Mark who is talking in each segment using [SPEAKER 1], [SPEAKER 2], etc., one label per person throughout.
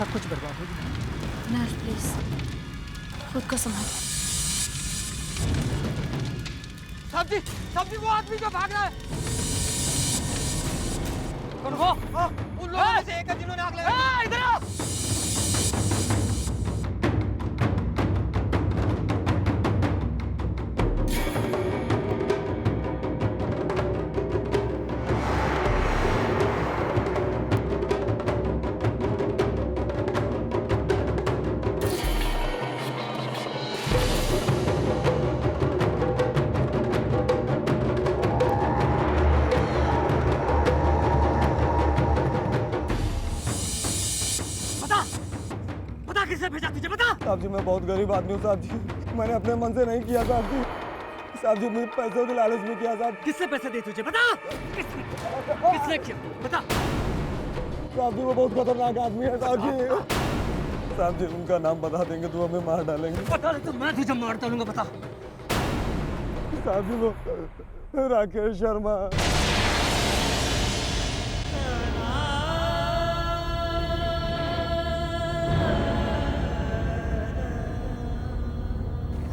[SPEAKER 1] सब कुछ बर्बाद हो गया।
[SPEAKER 2] नर्स प्लीज खुद को संभाल।
[SPEAKER 1] साहब जी वो आदमी जो भाग रहा है। कौन वो? उन लोगों में से एक है जिन्होंने आग लगाई। इधर आओ।
[SPEAKER 3] साहब जी मैं बहुत गरीब आदमी हूँ साहब जी, मैंने अपने मन से नहीं किया साहब जी। साहब जी मुझे पैसों के लालच में किया साहब।
[SPEAKER 1] किसने पैसे दिए तुझे बता? किसने किया बता?
[SPEAKER 3] साहब जी वो बहुत खतरनाक आदमी है साहब जी। साहब जी उनका नाम बता देंगे तो हमें मार डालेंगे।
[SPEAKER 1] बता तो मैं तुझे मार डालूंगा। बता।
[SPEAKER 3] साहब जी वो राकेश शर्मा।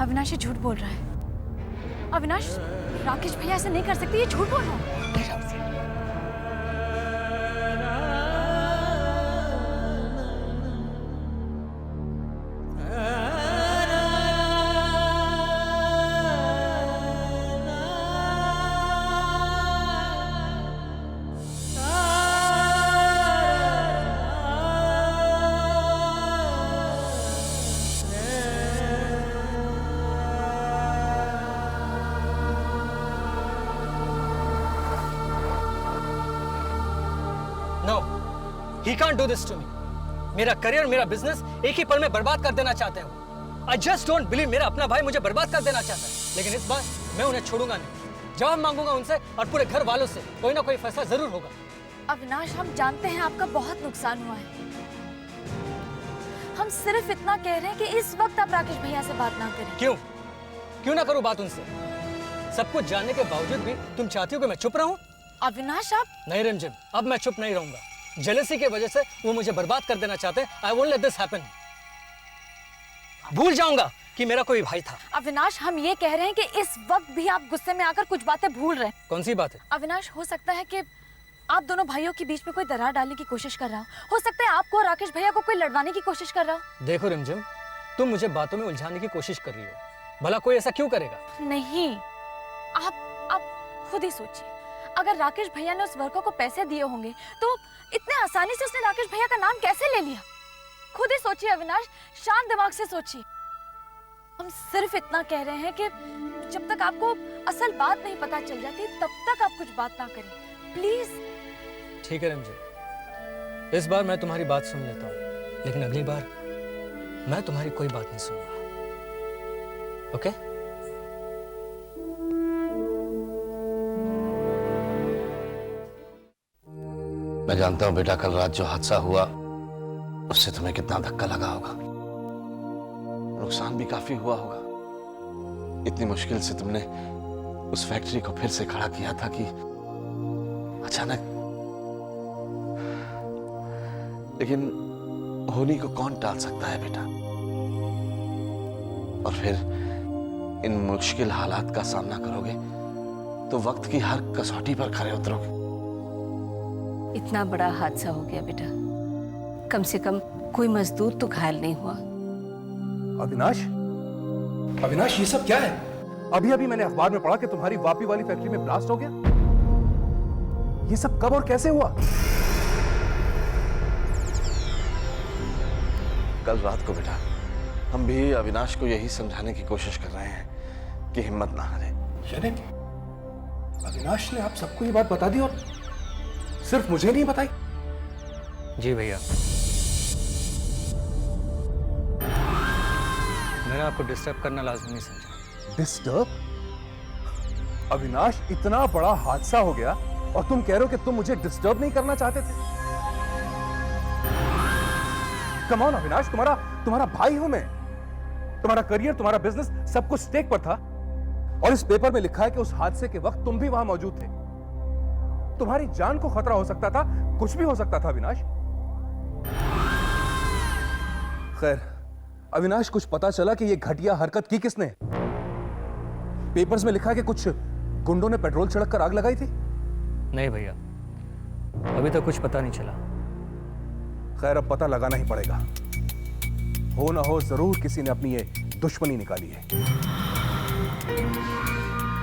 [SPEAKER 2] अविनाश ये झूठ बोल रहा है। अविनाश राकेश भैया ऐसा नहीं कर सकते, ये झूठ बोल रहा है।
[SPEAKER 1] He can't do this to me. मेरा करियर, मेरा बिजनेस एक ही पल में बर्बाद कर देना चाहते हो। I just don't believe मेरा अपना भाई मुझे बर्बाद कर देना चाहता है। लेकिन इस बार मैं उन्हें छोड़ूंगा नहीं। जवाब मांगूंगा उनसे और पूरे घर वालों से। कोई ना कोई फैसला जरूर होगा।
[SPEAKER 2] अविनाश हम जानते हैं आपका बहुत नुकसान हुआ है। हम सिर्फ इतना कह रहे हैं कि इस वक्त आप राकेश भैया से बात ना करें।
[SPEAKER 1] क्यों ना करूं बात उनसे? सब कुछ जानने के बावजूद भी तुम चाहती हो कि मैं चुप रहूं?
[SPEAKER 2] अविनाश आप
[SPEAKER 1] नहीं रिमझिम, अब मैं चुप नहीं रहूंगा। जेलसी की वजह से वो मुझे बर्बाद कर देना चाहते हैं। I won't let this happen. भूल जाऊंगा कि मेरा कोई भाई था।
[SPEAKER 2] अविनाश हम ये कह रहे हैं कि इस वक्त भी आप गुस्से में आकर कुछ बातें भूल रहे हैं।
[SPEAKER 1] कौन सी बात है?
[SPEAKER 2] अविनाश हो सकता है कि आप दोनों भाइयों के बीच में कोई दरार डालने की कोशिश कर रहा हो सकता है आपको और राकेश भैया को कोई लड़वाने की कोशिश कर रहा हो।
[SPEAKER 1] देखो रिमझिम, तुम मुझे बातों में उलझाने की कोशिश कर रही हो। भला कोई ऐसा क्यों करेगा?
[SPEAKER 2] नहीं, आप खुद ही सोचिए। अगर राकेश भैया ने उस वर्कर को पैसे दिए होंगे तो इतने आसानी से उसने राकेश भैया का नाम कैसे ले लिया? खुद ही सोचिए अविनाश, शांत दिमाग से सोचिए। हम सिर्फ इतना कह रहे हैं कि जब तक आपको असल बात नहीं पता चल जाती तब तक आप कुछ बात ना करें, प्लीज।
[SPEAKER 1] ठीक है रिमझिम, इस बार मैं तुम्हारी बात सुन लेता हूँ, लेकिन अगली बार मैं तुम्हारी कोई बात नहीं सुनूंगा। ओके?
[SPEAKER 4] मैं जानता हूं बेटा, कल रात जो हादसा हुआ उससे तुम्हें कितना धक्का लगा होगा, नुकसान भी काफी हुआ होगा। इतनी मुश्किल से तुमने उस फैक्ट्री को फिर से खड़ा किया था कि अचानक। लेकिन होनी को कौन टाल सकता है बेटा? और फिर इन मुश्किल हालात का सामना करोगे तो वक्त की हर कसौटी पर खरे उतरोगे।
[SPEAKER 5] इतना बड़ा हादसा हो गया बेटा, कम से कम कोई मजदूर तो घायल नहीं हुआ।
[SPEAKER 6] अविनाश ये सब क्या है? अभी अभी मैंने अखबार में पढ़ा कि तुम्हारी वापी वाली फैक्ट्री में ब्लास्ट हो गया। ये सब कब और कैसे हुआ?
[SPEAKER 4] कल रात को बेटा हम भी अविनाश को यही समझाने की कोशिश कर रहे हैं कि हिम्मत ना हारे।
[SPEAKER 6] यानी अविनाश ने आप सबको ये बात बता दी और सिर्फ मुझे नहीं बताई?
[SPEAKER 1] जी भैया, मैंने आपको डिस्टर्ब करना लाजमी नहीं समझा।
[SPEAKER 6] डिस्टर्ब? अविनाश इतना बड़ा हादसा हो गया और तुम कह रहे हो कि तुम मुझे डिस्टर्ब नहीं करना चाहते थे? कम ऑन अविनाश, तुम्हारा भाई हूं मैं। तुम्हारा करियर, तुम्हारा बिजनेस, सब कुछ स्टेक पर था और इस पेपर में लिखा है कि उस हादसे के वक्त तुम भी वहां मौजूद थे। तुम्हारी जान को खतरा हो सकता था, कुछ भी हो सकता था अविनाश। खैर, अविनाश, कुछ पता चला कि ये घटिया हरकत की किसने? पेपर्स में लिखा है कि कुछ गुंडों ने पेट्रोल छिड़क कर आग लगाई थी।
[SPEAKER 1] नहीं भैया, अभी तक कुछ पता नहीं चला।
[SPEAKER 6] खैर, अब पता लगाना ही पड़ेगा। हो ना हो, जरूर किसी ने अपनी ये दुश्मनी निकाली है।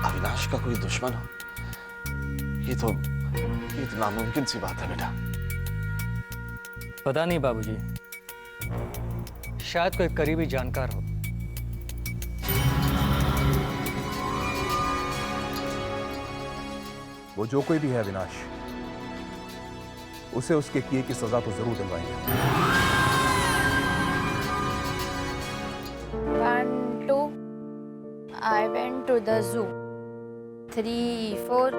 [SPEAKER 4] अविनाश का कोई दुश्मन हो, ये तो नामुमकिन सी बात है बेटा।
[SPEAKER 1] पता नहीं बाबूजी, शायद कोई करीबी जानकार हो।
[SPEAKER 6] वो जो कोई भी है अविनाश, उसे उसके किए की सजा तो जरूर दिलवाएंगे।
[SPEAKER 2] 1 2 I went to the zoo. 3 4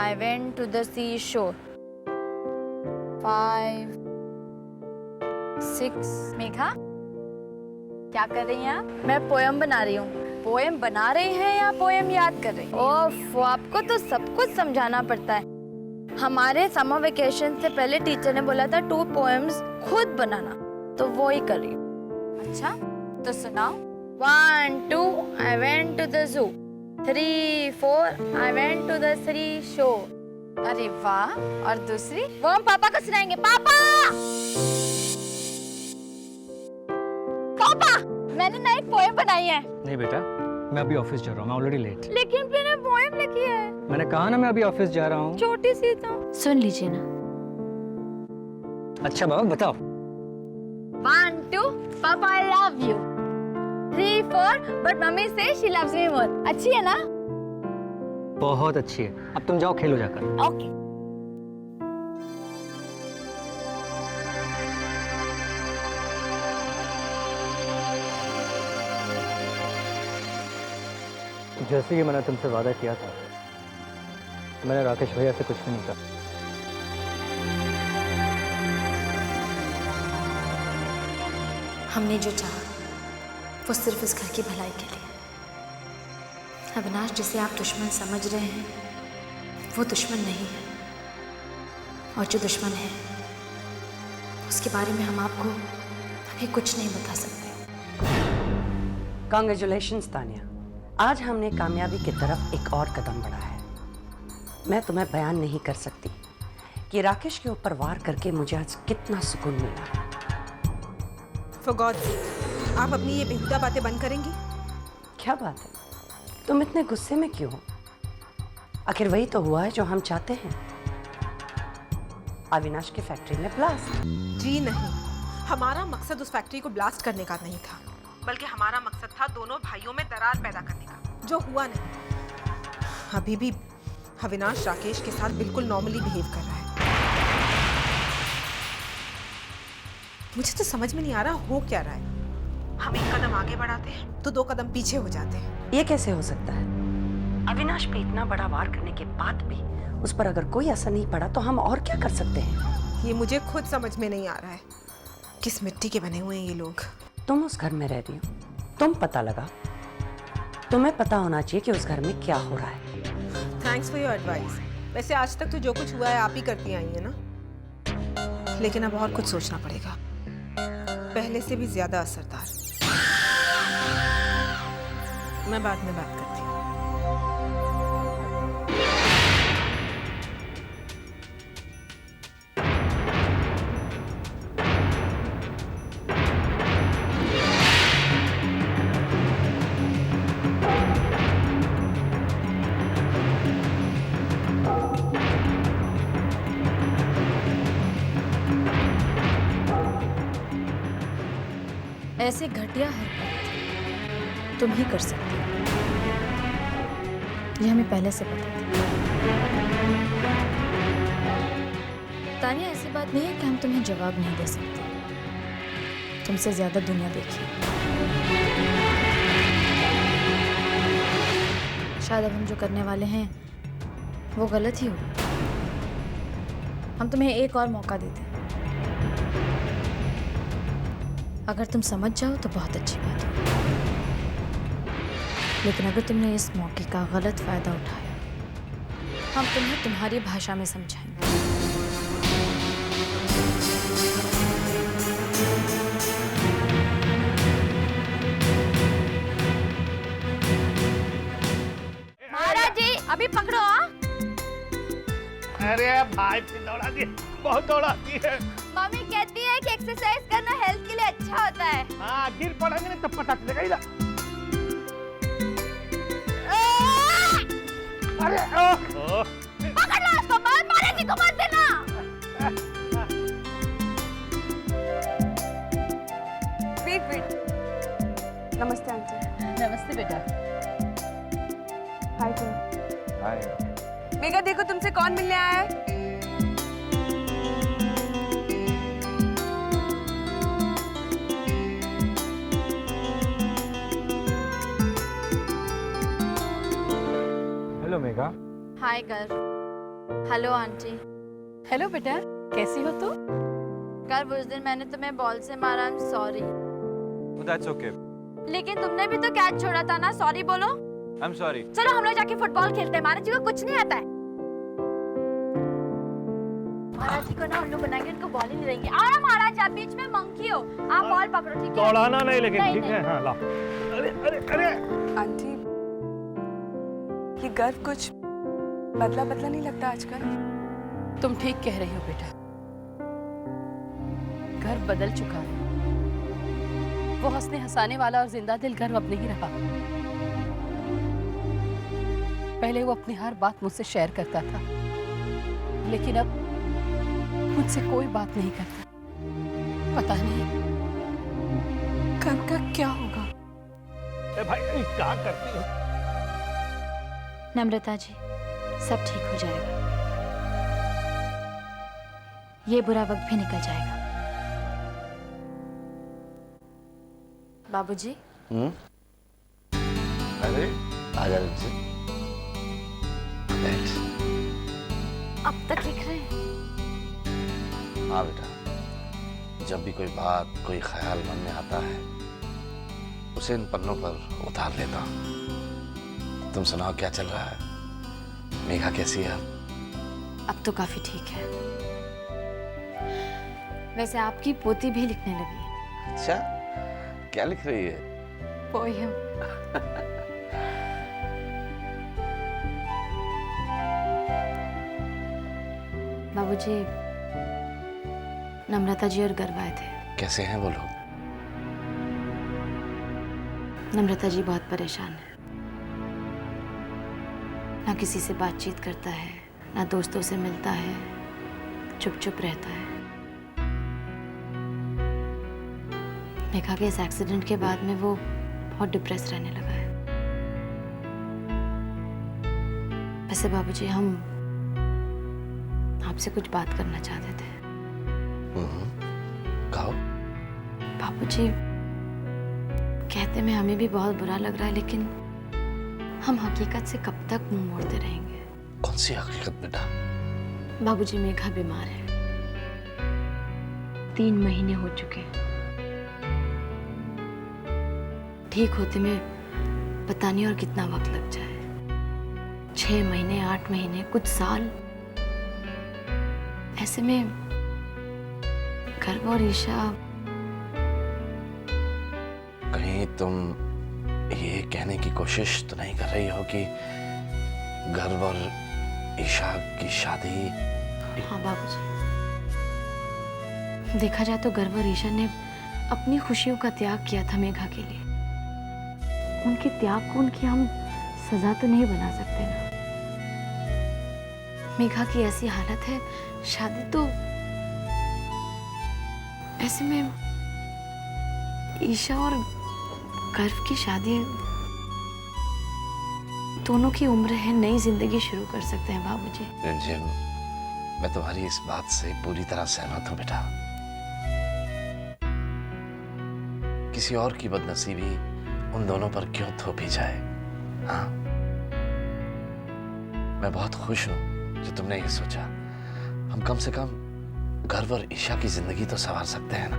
[SPEAKER 2] I went to the seashore. 5 6 Megha, क्या कर रही हैं आप? मैं पोयम बना रही हूँ। पोयम बना रही हैं या पोयम याद कर रही हैं? ओफ, आपको तो सब कुछ समझाना पड़ता है। हमारे समर वेकेशन से पहले टीचर ने बोला था 2 पोएम्स खुद बनाना, तो वो ही कर रही हूँ। अच्छा, तो सुनाओ। 1 2 I went to the zoo. 3 4 I went to the seashore. अरे वाह, और दूसरी? वो हम पापा को सुनाएंगे। पापा, पापा, मैंने ना एक पोएम बनाई है।
[SPEAKER 1] नहीं बेटा, मैं अभी ऑफिस जा रहा हूँ, मैं ऑलरेडी लेट।
[SPEAKER 2] लेकिन मैंने पोएम लिखी है।
[SPEAKER 1] मैंने कहा ना मैं अभी ऑफिस जा रहा हूँ।
[SPEAKER 2] छोटी सी तो।
[SPEAKER 5] सुन लीजिए ना।
[SPEAKER 1] अच्छा बाबा बताओ।
[SPEAKER 2] 1 2 पापा I love you. 3 4 but mummy से she loves me more. अच्छी है ना?
[SPEAKER 1] बहुत अच्छी है। अब तुम जाओ, खेलो जाकर।
[SPEAKER 2] ओके।
[SPEAKER 1] जैसे कि मैंने तुमसे वादा किया था, मैंने राकेश भैया से कुछ भी नहीं कहा।
[SPEAKER 7] हमने जो चाहा वो सिर्फ इस घर की भलाई के लिए। अविनाश, जिसे आप दुश्मन समझ रहे हैं, वो दुश्मन नहीं है, और जो दुश्मन है उसके बारे में हम आपको अभी कुछ नहीं बता सकते।
[SPEAKER 8] कांग्रेचुलेशंस तानिया, आज हमने कामयाबी की तरफ एक और कदम बढ़ाया है। मैं तुम्हें बयान नहीं कर सकती कि राकेश के ऊपर वार करके मुझे आज कितना सुकून मिला।
[SPEAKER 9] For God's sake, आप अपनी ये बेहुदा बातें बंद करेंगी?
[SPEAKER 8] क्या बात है, तुम इतने गुस्से में क्यों हो? आखिर वही तो हुआ है जो हम चाहते हैं, अविनाश की फैक्ट्री में ब्लास्ट।
[SPEAKER 9] जी नहीं, हमारा मकसद उस फैक्ट्री को ब्लास्ट करने का नहीं था, बल्कि हमारा मकसद था दोनों भाइयों में दरार पैदा करने का, जो हुआ नहीं। अभी भी अविनाश राकेश के साथ बिल्कुल नॉर्मली बिहेव कर रहा है। मुझे तो समझ में नहीं आ रहा हो क्या रहा है। हम एक कदम आगे बढ़ाते हैं तो 2 कदम पीछे हो जाते हैं।
[SPEAKER 8] ये कैसे हो सकता है? अविनाश पे इतना बड़ा वार करने के बाद भी उस पर अगर कोई असर नहीं पड़ा तो हम और क्या कर सकते हैं?
[SPEAKER 9] ये मुझे खुद समझ में नहीं आ रहा है। किस मिट्टी के बने हुए हैं ये लोग?
[SPEAKER 8] तुम उस घर में रह रही हो, तुम पता लगा। तुम्हें पता होना चाहिए कि उस घर में क्या हो रहा है।
[SPEAKER 9] Thanks for your advice. वैसे आज तक तो जो कुछ हुआ है आप ही करती आई है ना, लेकिन अब और कुछ सोचना पड़ेगा, पहले से भी ज्यादा असरदार। मैं बाद में बात करती हूँ।
[SPEAKER 7] ऐसे घटिया हरकत तुम ही कर सकते हो, ये हमें पहले से पता था। तानिया, ऐसी बात नहीं है कि हम तुम्हें जवाब नहीं दे सकते। तुमसे ज्यादा दुनिया देखी। शायद अब हम जो करने वाले हैं वो गलत ही हो। हम तुम्हें एक और मौका देते हैं। अगर तुम समझ जाओ तो बहुत अच्छी बात हो, लेकिन अगर तुमने इस मौके का गलत फायदा उठाया, हम तुम्हें तुम्हारी भाषा में समझाएंगे।
[SPEAKER 10] भाई फिर दौड़ा दी, बहुत दौड़ाती है।
[SPEAKER 2] मम्मी कहती है कि एक्सरसाइज करना हेल्थ के लिए अच्छा होता है।
[SPEAKER 10] हाँ, गिर पड़ेंगे नहीं तब पता चलेगा। इधर अरे
[SPEAKER 2] पकड़ लो इसको, मारे जी को मत देना। वेट।
[SPEAKER 11] नमस्ते आंटी।
[SPEAKER 5] नमस्ते बेटा।
[SPEAKER 11] Hi sir.
[SPEAKER 6] हाय।
[SPEAKER 11] मेघा देखो तुमसे कौन मिलने आया है।
[SPEAKER 6] हेलो मेघा।
[SPEAKER 2] हाय कर। Hello aunty.
[SPEAKER 5] हेलो बेटा, कैसी हो तुम?
[SPEAKER 2] कर उस दिन मैंने तुम्हें बॉल से मारा, I am sorry.
[SPEAKER 6] That's okay.
[SPEAKER 2] लेकिन तुमने भी तो कैच छोड़ा था ना, सॉरी बोलो।
[SPEAKER 6] I am sorry.
[SPEAKER 2] चलो हम लोग जाके फुटबॉल खेलते हैं, महाराज जी को कुछ नहीं आता है। महाराज जी को ना उल्लू बनाएंगे, उनको बॉल ही नहीं देंगे। आ महाराज, आप बीच में मंकी हो, आप बॉल पकड़ो, ठीक है?
[SPEAKER 10] दौड़ाना नहीं लेकिन,
[SPEAKER 2] नहीं,
[SPEAKER 10] ठीक है? हाँ ला। अरे अरे अरे
[SPEAKER 11] आंटी ये गर्व कुछ बदला नहीं लगता आजकल।
[SPEAKER 5] तुम ठीक कह रही हो बेटा, घर बदल चुका है। वो हंसने हंसाने वाला और जिंदा दिल गर्व अब नहीं रहा। पहले वो अपनी हर बात मुझसे शेयर करता था, लेकिन अब मुझसे कोई बात नहीं करता। पता नहीं
[SPEAKER 11] गर्व का क्या होगा।
[SPEAKER 10] भाई क्या करती हो?
[SPEAKER 7] नम्रता जी, सब ठीक हो जाएगा। ये बुरा वक्त भी निकल जाएगा। बाबूजी।
[SPEAKER 4] अरे आजा रुचि, बैठ।
[SPEAKER 7] अब तक लिख रहे हैं?
[SPEAKER 4] हाँ बेटा, जब भी कोई बात, कोई ख्याल मन में आता है, उसे इन पन्नों पर उतार लेता हूँ। तुम सुनाओ, क्या चल रहा है? मेघा कैसी है
[SPEAKER 7] अब तो काफी ठीक है। वैसे आपकी पोती भी लिखने लगी है।
[SPEAKER 4] अच्छा, क्या लिख रही है?
[SPEAKER 7] पोयम। बाबूजी, नम्रता जी और गर्व आए थे।
[SPEAKER 4] कैसे हैं वो लोग?
[SPEAKER 7] नम्रता जी बहुत परेशान है, ना किसी से बातचीत करता है, ना दोस्तों से मिलता है, चुप रहता है। मेघा के इस एक्सीडेंट के बाद में वो बहुत डिप्रेस रहने लगा है। वैसे बाबूजी, हम आपसे कुछ बात करना चाहते थे।
[SPEAKER 4] कहो।
[SPEAKER 7] बाबूजी, कहते में हमें भी बहुत बुरा लग रहा है, लेकिन हम हकीकत से कब तक मुंह मोड़ते रहेंगे?
[SPEAKER 4] कौन सी हकीकत बेटा?
[SPEAKER 7] बाबूजी, मेघा बीमार है। 3 महीने हो चुके। ठीक होते में पता नहीं और कितना वक्त लग जाए। 6 महीने, 8 महीने, कुछ साल। ऐसे में गर्व और ईशा।
[SPEAKER 4] कहीं तुम ये कहने की कोशिश तो नहीं कर रही हो कि गर्व और ईशा की शादी?
[SPEAKER 7] हाँ बाबूजी, देखा जाए तो गर्व और ईशा ने अपनी खुशियों का त्याग किया था मेघा के लिए। उनके त्याग को उनकी हम सजा तो नहीं बना सकते ना। मेघा की ऐसी हालत है, शादी तो। ऐसे में ईशा और गर्व की शादी, दोनों की उम्र है, नई जिंदगी शुरू कर सकते हैं बाबूजी।
[SPEAKER 4] रिमझिम, मैं तुम्हारी इस बात से पूरी तरह सहमत हूं बेटा। किसी और की बदनसीबी उन दोनों पर क्यों थोपी जाए? हाँ, मैं बहुत खुश हूं जो तुमने ये सोचा। हम कम से कम गर्व और ईशा की जिंदगी तो संवार सकते हैं ना।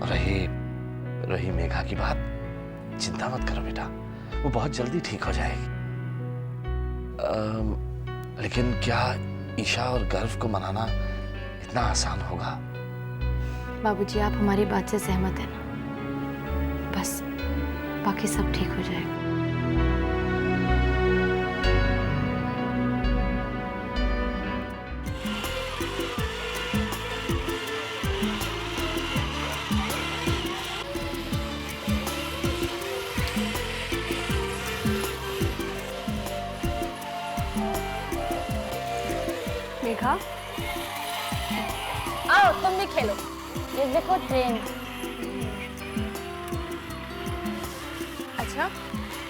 [SPEAKER 4] और रही मेघा की बात, चिंता मत करो बेटा, वो बहुत जल्दी ठीक हो जाएगी। लेकिन क्या ईशा और गर्व को मनाना इतना आसान होगा?
[SPEAKER 7] बाबूजी, आप हमारी बात से सहमत हैं ना? बस बाकी सब ठीक हो जाएगा।
[SPEAKER 2] भी खेलो। ये देखो ट्रेन।
[SPEAKER 11] अच्छा,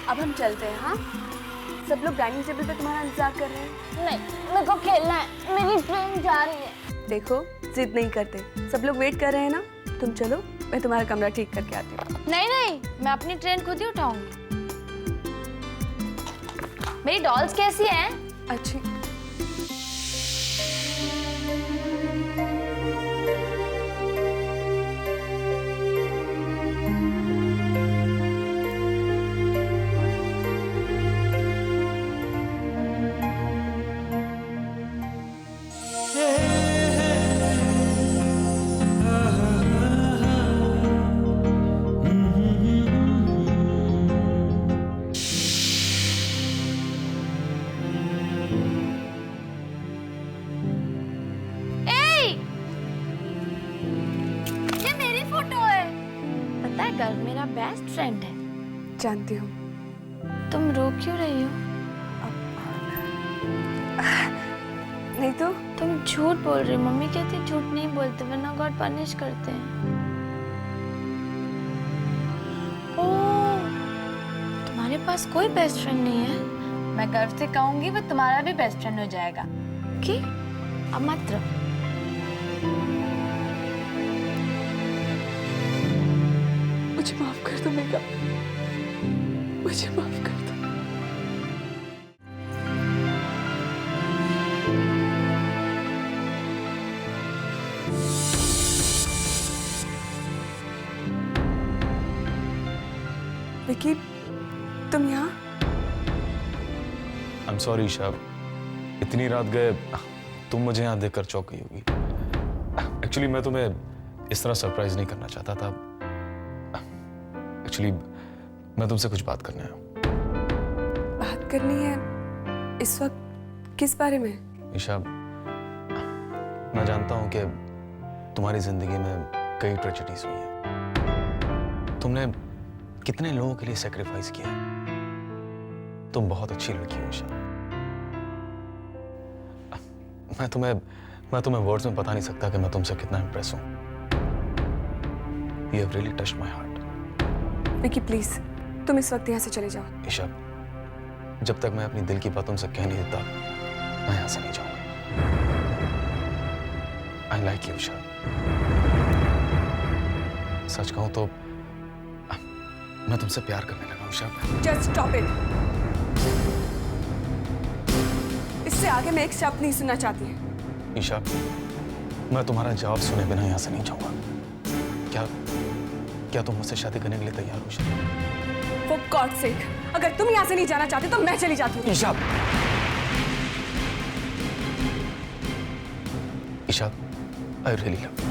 [SPEAKER 11] अब हम चलते हैं। हाँ, सब लोग डाइनिंग टेबल पे तुम्हारा इंतजार कर रहे हैं।
[SPEAKER 2] नहीं, मेरे को खेलना है, मेरी ट्रेन जा रही है।
[SPEAKER 11] देखो, जिद नहीं करते, सब लोग वेट कर रहे हैं ना। तुम चलो, मैं तुम्हारा कमरा ठीक करके आती हूँ।
[SPEAKER 2] नहीं नहीं, मैं अपनी ट्रेन खुद ही उठाऊंगी। मेरी डॉल्स कैसी हैं?
[SPEAKER 11] अच्छी।
[SPEAKER 2] ये मेरी फोटो है। पता है, गर्व मेरा बेस्ट फ्रेंड है।
[SPEAKER 11] जानती हूँ।
[SPEAKER 2] तुम रो क्यों रही हो?
[SPEAKER 11] नहीं तो
[SPEAKER 2] तुम झूठ बोल रही हो। मम्मी कहती झूठ नहीं बोलते वरना गॉड पनिश करते हैं। ओह, तुम्हारे पास कोई बेस्ट फ्रेंड नहीं है? मैं गर्व से कहूंगी वो तुम्हारा भी बेस्ट फ्रेंड हो जाएगा। कि अब मत रो।
[SPEAKER 11] मुझे माफ कर दो मेघा, मुझे माफ कर दो। विकी, तुम यहाँ?
[SPEAKER 12] I'm sorry ईशा, इतनी रात गए तुम मुझे यहाँ देखकर चौंक गई होगी। एक्चुअली मैं तुम्हें इस तरह सरप्राइज नहीं करना चाहता था। एक्चुअली मैं तुमसे कुछ बात करने आया हूँ।
[SPEAKER 11] बात करनी है इस वक्त? किस बारे में?
[SPEAKER 12] ईशा, मैं जानता हूँ कि तुम्हारी जिंदगी में कई ट्रेजेडीज हुई हैं। तुमने कितने लोगों के लिए सैक्रिफाइस किया है। तुम बहुत अच्छी लड़की हो ईशा। मैं तुम्हें वर्ड्स में बता नहीं सकता कि मैं तुमसे कितना इम्प्रेस हूँ। You have really touched my heart.
[SPEAKER 11] Vicky please, तुम इस वक्त यहाँ से चले जाओ।
[SPEAKER 12] ईशा, जब तक मैं अपनी दिल की बात तुमसे कह नहीं देता, मैं यहाँ से नहीं जाऊंगा। I like you, Isha. सच कहूँ तो मैं तुमसे प्यार करने लगा हूँ ईशा।
[SPEAKER 11] Just stop it. इससे आगे मैं एक शब्द नहीं सुनना चाहती।
[SPEAKER 12] ईशा, मैं तुम्हारा जवाब सुने बिना यहाँ से नहीं जाऊंगा। क्या तुम मुझसे शादी करने के लिए तैयार हो ईशा?
[SPEAKER 11] For God's sake, अगर तुम यहाँ से नहीं जाना चाहते तो मैं चली जाती हूँ।
[SPEAKER 12] Isha, Isha, I really love you.